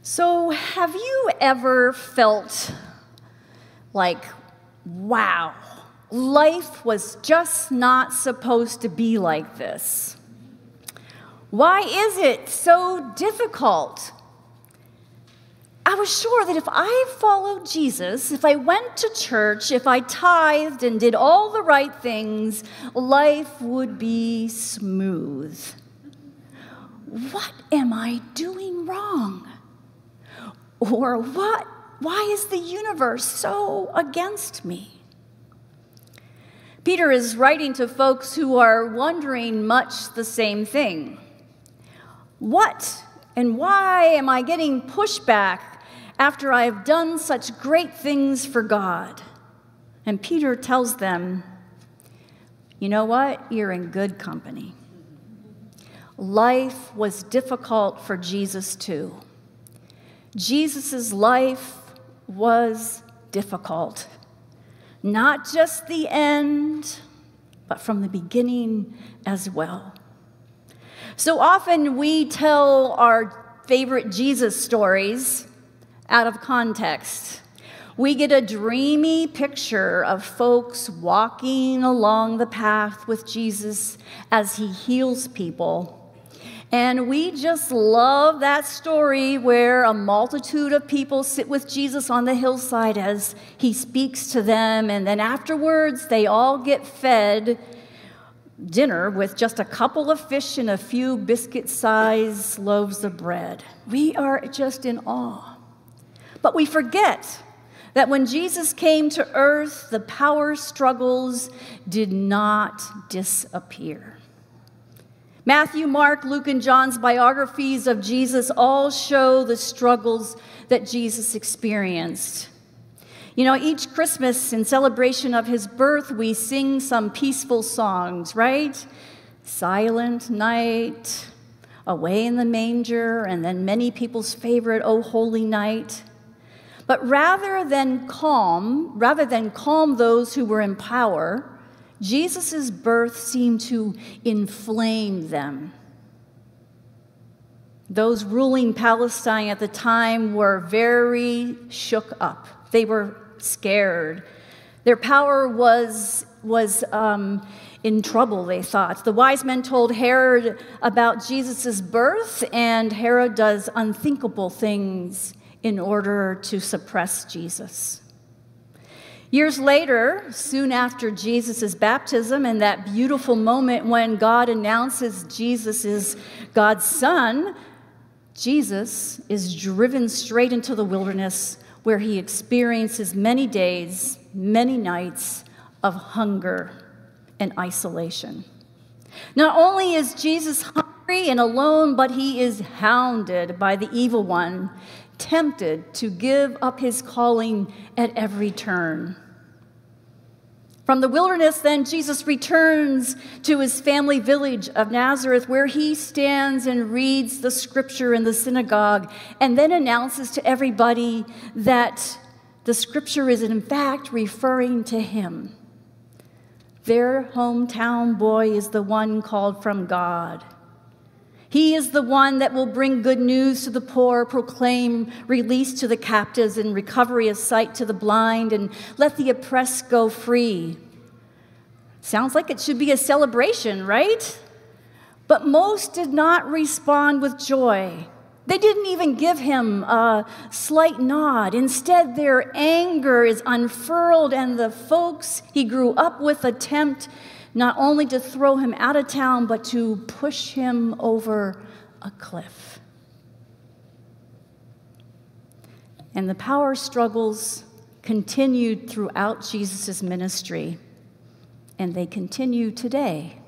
So, have you ever felt like, wow, life was just not supposed to be like this? Why is it so difficult? I was sure that if I followed Jesus, if I went to church, if I tithed and did all the right things, life would be smooth. What am I doing wrong? Or why is the universe so against me? Peter is writing to folks who are wondering much the same thing. What and why am I getting pushback after I have done such great things for God? And Peter tells them, you know what? You're in good company. Life was difficult for Jesus too. Jesus' life was difficult. Not just the end, but from the beginning as well. So often we tell our favorite Jesus stories out of context. We get a dreamy picture of folks walking along the path with Jesus as he heals people. And we just love that story where a multitude of people sit with Jesus on the hillside as he speaks to them. And then afterwards, they all get fed dinner with just a couple of fish and a few biscuit-sized loaves of bread. We are just in awe. But we forget that when Jesus came to earth, the power struggles did not disappear. Matthew, Mark, Luke, and John's biographies of Jesus all show the struggles that Jesus experienced. You know, each Christmas in celebration of his birth, we sing some peaceful songs, right? Silent Night, Away in the Manger, and then many people's favorite, O Holy Night. But rather than calm those who were in power, Jesus' birth seemed to inflame them. Those ruling Palestine at the time were very shook up. They were scared. Their power was in trouble, they thought. The wise men told Herod about Jesus' birth, and Herod does unthinkable things in order to suppress Jesus. Years later, soon after Jesus' baptism and that beautiful moment when God announces Jesus is God's son, Jesus is driven straight into the wilderness where he experiences many days, many nights of hunger and isolation. Not only is Jesus hungry and alone, but he is hounded by the evil one, tempted to give up his calling at every turn. From the wilderness, then, Jesus returns to his family village of Nazareth, where he stands and reads the scripture in the synagogue, and then announces to everybody that the scripture is in fact referring to him. Their hometown boy is the one called from God. He is the one that will bring good news to the poor, proclaim release to the captives and recovery of sight to the blind, and let the oppressed go free. Sounds like it should be a celebration, right? But most did not respond with joy. They didn't even give him a slight nod. Instead, their anger is unfurled, and the folks he grew up with attempt not only to throw him out of town, but to push him over a cliff. And the power struggles continued throughout Jesus' ministry, and they continue today.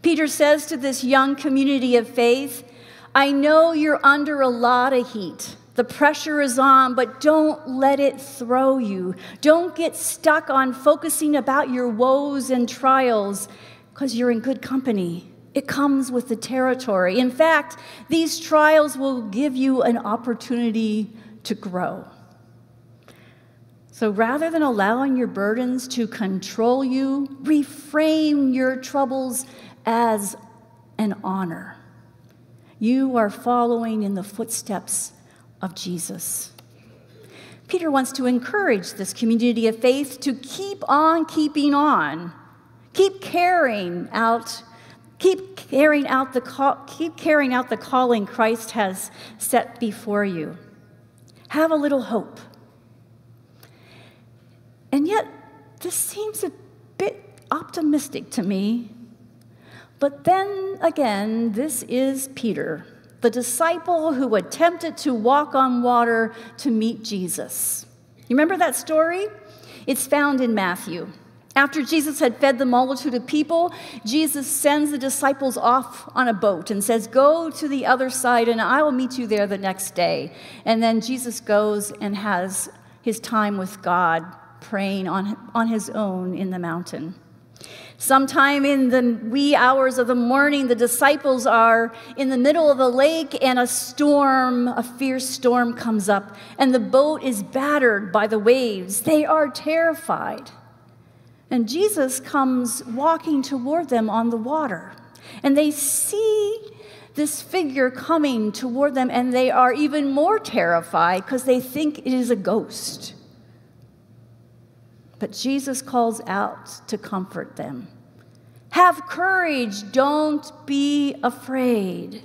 Peter says to this young community of faith, I know you're under a lot of heat. The pressure is on, but don't let it throw you. Don't get stuck on focusing about your woes and trials, because you're in good company. It comes with the territory. In fact, these trials will give you an opportunity to grow. So rather than allowing your burdens to control you, reframe your troubles as an honor. You are following in the footsteps of Jesus. Peter wants to encourage this community of faith to keep on keeping on. Keep carrying out the calling Christ has set before you. Have a little hope. And yet, this seems a bit optimistic to me. But then again, this is Peter, the disciple who attempted to walk on water to meet Jesus. You remember that story? It's found in Matthew. After Jesus had fed the multitude of people, Jesus sends the disciples off on a boat and says, "Go to the other side and I will meet you there the next day." And then Jesus goes and has his time with God, praying on his own in the mountain. Sometime in the wee hours of the morning, the disciples are in the middle of a lake and a fierce storm comes up, and the boat is battered by the waves. They are terrified. And Jesus comes walking toward them on the water. And they see this figure coming toward them, and they are even more terrified because they think it is a ghost. But Jesus calls out to comfort them. "Have courage, don't be afraid."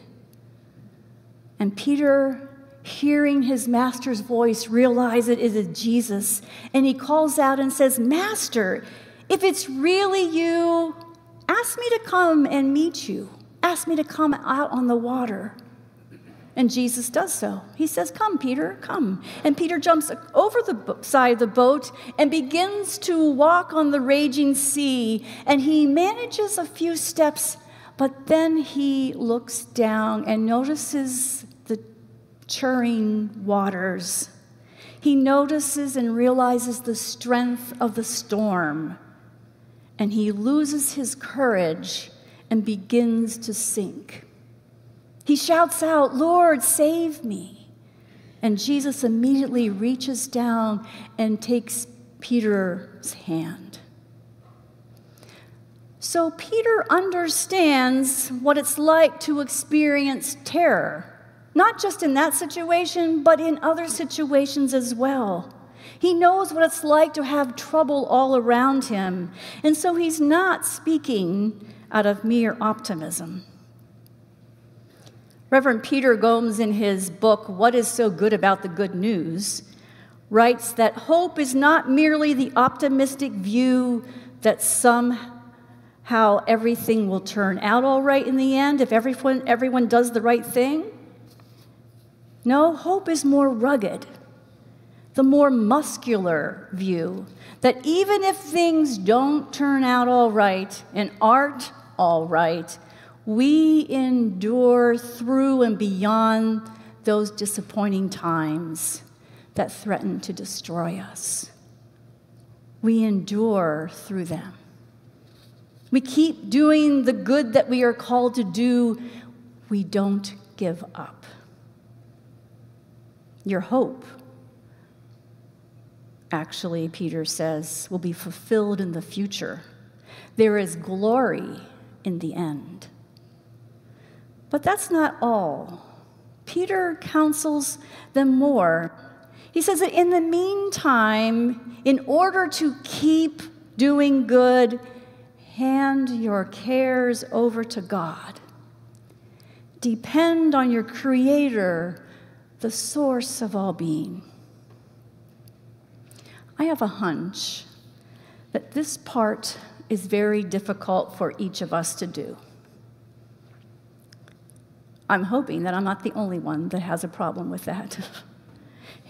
And Peter, hearing his master's voice, realizes it is Jesus, and he calls out and says, "Master, if it's really you, ask me to come and meet you. Ask me to come out on the water." And Jesus does so. He says, "Come, Peter, come." And Peter jumps over the side of the boat and begins to walk on the raging sea. And he manages a few steps, but then he looks down and notices the churning waters. He notices and realizes the strength of the storm. And he loses his courage and begins to sink. He shouts out, "Lord, save me." And Jesus immediately reaches down and takes Peter's hand. So Peter understands what it's like to experience terror, not just in that situation, but in other situations as well. He knows what it's like to have trouble all around him, and so he's not speaking out of mere optimism. Reverend Peter Gomes, in his book, "What is So Good About the Good News?" writes that hope is not merely the optimistic view that somehow everything will turn out all right in the end if everyone does the right thing. No, hope is more rugged, the more muscular view that even if things don't turn out all right and aren't all right, we endure through and beyond those disappointing times that threaten to destroy us. We endure through them. We keep doing the good that we are called to do. We don't give up. Your hope, actually, Peter says, will be fulfilled in the future. There is glory in the end. But that's not all. Peter counsels them more. He says that in the meantime, in order to keep doing good, hand your cares over to God. Depend on your Creator, the source of all being. I have a hunch that this part is very difficult for each of us to do. I'm hoping that I'm not the only one that has a problem with that.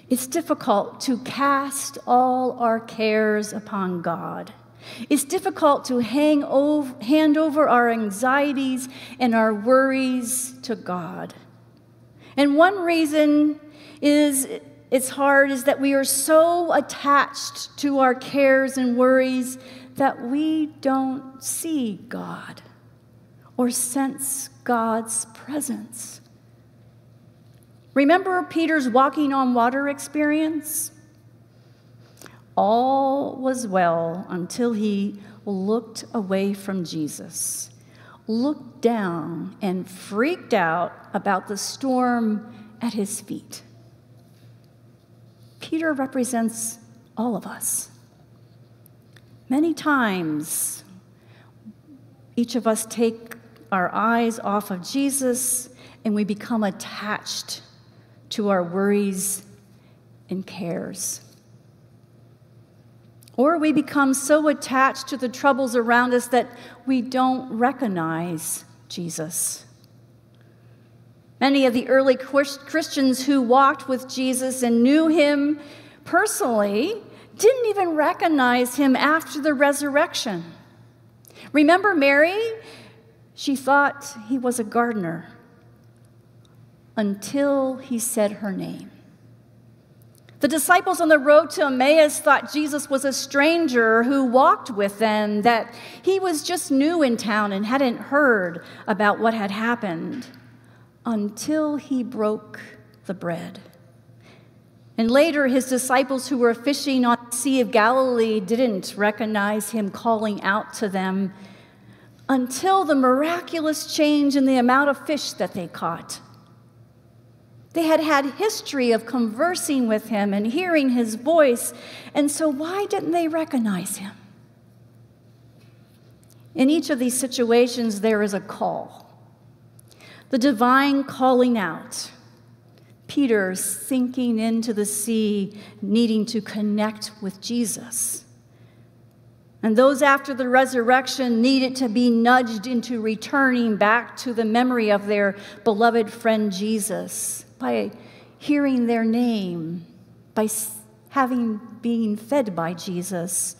It's difficult to cast all our cares upon God. It's difficult to hand over our anxieties and our worries to God. And one reason it's hard is that we are so attached to our cares and worries that we don't see God or sense God's presence. Remember Peter's walking on water experience? All was well until he looked away from Jesus, looked down, and freaked out about the storm at his feet. Peter represents all of us. Many times, each of us take our eyes off of Jesus and we become attached to our worries and cares. Or we become so attached to the troubles around us that we don't recognize Jesus. Many of the early Christians who walked with Jesus and knew him personally didn't even recognize him after the resurrection. Remember Mary? She thought he was a gardener until he said her name. The disciples on the road to Emmaus thought Jesus was a stranger who walked with them, that he was just new in town and hadn't heard about what had happened until he broke the bread. And later, his disciples who were fishing on the Sea of Galilee didn't recognize him calling out to them until the miraculous change in the amount of fish that they caught. They had had history of conversing with him and hearing his voice, and so why didn't they recognize him? In each of these situations, there is a call. The divine calling out. Peter sinking into the sea, needing to connect with Jesus. And those after the resurrection needed to be nudged into returning back to the memory of their beloved friend Jesus by hearing their name, by being fed by Jesus.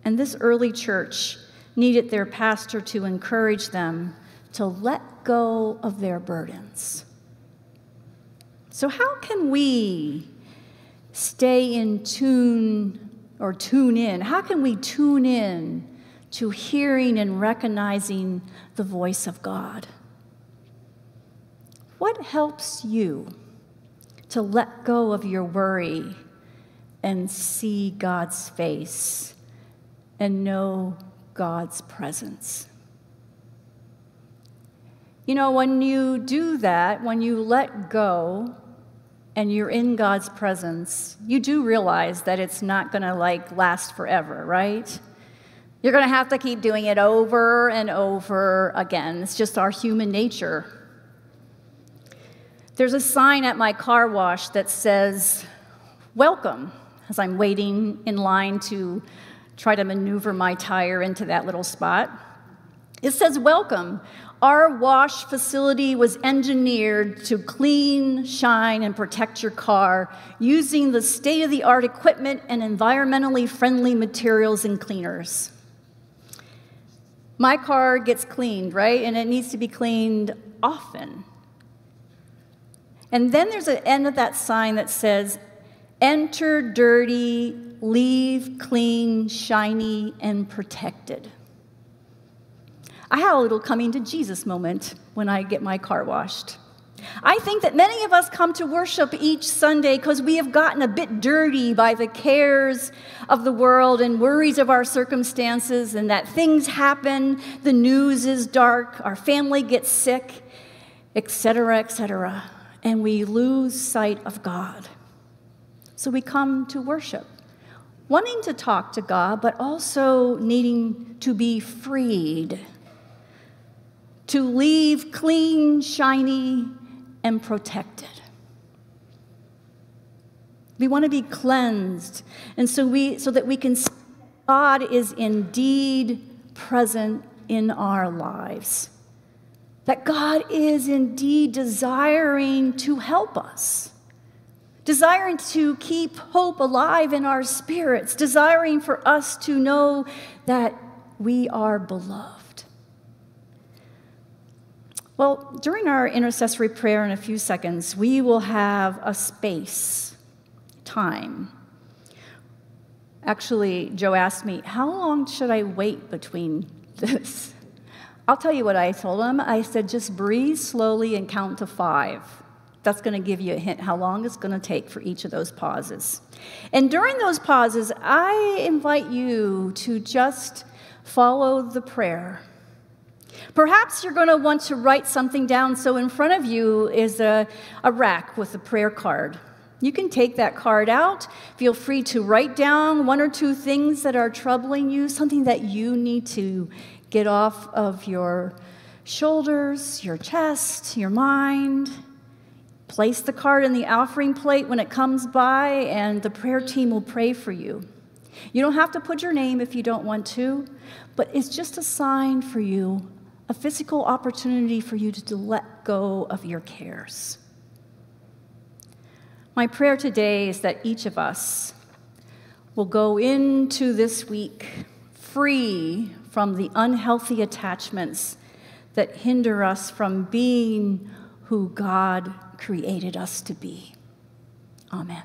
And this early church needed their pastor to encourage them to let go of their burdens. So how can we stay in tune or tune in? How can we tune in to hearing and recognizing the voice of God? What helps you to let go of your worry and see God's face and know God's presence? You know, when you do that, when you let go and you're in God's presence, you do realize that it's not going to last forever, right? You're going to have to keep doing it over and over again. It's just our human nature. There's a sign at my car wash that says, "Welcome," as I'm waiting in line to try to maneuver my tire into that little spot. It says, "Welcome. Our wash facility was engineered to clean, shine, and protect your car using the state-of-the-art equipment and environmentally friendly materials and cleaners." My car gets cleaned, right? And it needs to be cleaned often. And then there's an end of that sign that says, "Enter dirty, leave clean, shiny, and protected." I had a little coming to Jesus moment when I get my car washed. I think that many of us come to worship each Sunday because we have gotten a bit dirty by the cares of the world and worries of our circumstances, and that things happen, the news is dark, our family gets sick, etc., and we lose sight of God. So we come to worship, wanting to talk to God, but also needing to be freed, to leave clean, shiny, and protected. We want to be cleansed, and so that we can see God is indeed present in our lives. That God is indeed desiring to help us, desiring to keep hope alive in our spirits, desiring for us to know that we are beloved. Well, during our intercessory prayer in a few seconds, we will have a space, time. Actually, Joe asked me, how long should I wait between this? I'll tell you what I told him. I said, just breathe slowly and count to 5. That's going to give you a hint how long it's going to take for each of those pauses. And during those pauses, I invite you to just follow the prayer. Perhaps you're going to want to write something down, so in front of you is a rack with a prayer card. You can take that card out. Feel free to write down 1 or 2 things that are troubling you, something that you need to get off of your shoulders, your chest, your mind. Place the card in the offering plate when it comes by, and the prayer team will pray for you. You don't have to put your name if you don't want to, but it's just a sign for you, a physical opportunity for you to let go of your cares. My prayer today is that each of us will go into this week free from the unhealthy attachments that hinder us from being who God created us to be. Amen.